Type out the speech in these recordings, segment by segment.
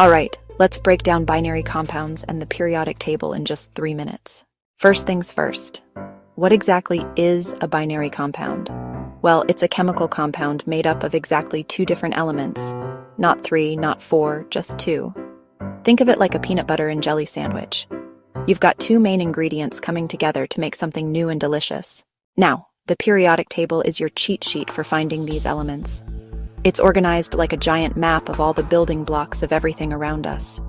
Alright, let's break down binary compounds and the periodic table in just 3 minutes. First things first. What exactly is a binary compound? Well, it's a chemical compound made up of exactly 2 different elements. Not 3, not 4, just 2. Think of it like a peanut butter and jelly sandwich. You've got 2 main ingredients coming together to make something new and delicious. Now, the periodic table is your cheat sheet for finding these elements. It's organized like a giant map of all the building blocks of everything around us.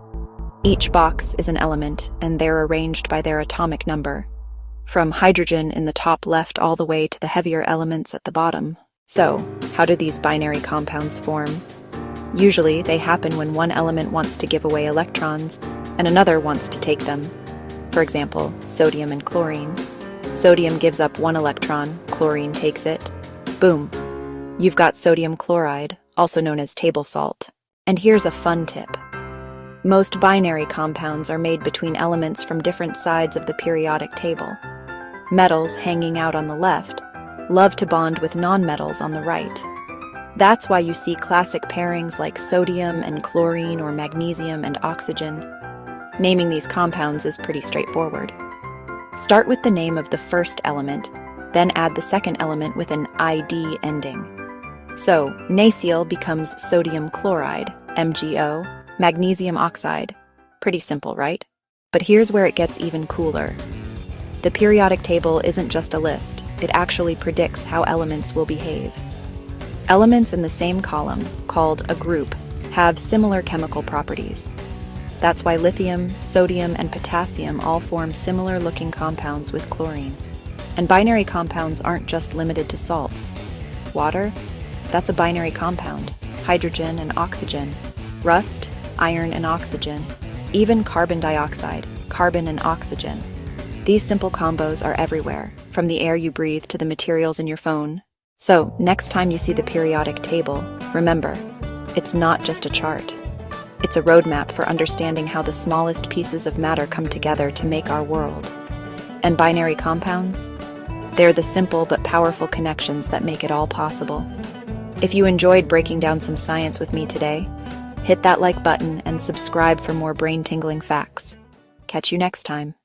Each box is an element, and they're arranged by their atomic number, from hydrogen in the top left all the way to the heavier elements at the bottom. So, how do these binary compounds form? Usually, they happen when one element wants to give away electrons, and another wants to take them. For example, sodium and chlorine. Sodium gives up 1 electron, chlorine takes it. Boom! You've got sodium chloride, also known as table salt. And here's a fun tip. Most binary compounds are made between elements from different sides of the periodic table. Metals hanging out on the left love to bond with nonmetals on the right. That's why you see classic pairings like sodium and chlorine or magnesium and oxygen. Naming these compounds is pretty straightforward. Start with the name of the first element, then add the second element with an ID ending. So, NaCl becomes sodium chloride, MgO, magnesium oxide. Pretty simple, right? But here's where it gets even cooler. The periodic table isn't just a list, it actually predicts how elements will behave. Elements in the same column, called a group, have similar chemical properties. That's why lithium, sodium, and potassium all form similar-looking compounds with chlorine. And binary compounds aren't just limited to salts. Water? That's a binary compound. Hydrogen and oxygen. Rust? Iron and oxygen. Even carbon dioxide, carbon and oxygen. These simple combos are everywhere, from the air you breathe to the materials in your phone. So, next time you see the periodic table, remember, it's not just a chart. It's a roadmap for understanding how the smallest pieces of matter come together to make our world. And binary compounds? They're the simple but powerful connections that make it all possible. If you enjoyed breaking down some science with me today, hit that like button and subscribe for more brain-tingling facts. Catch you next time.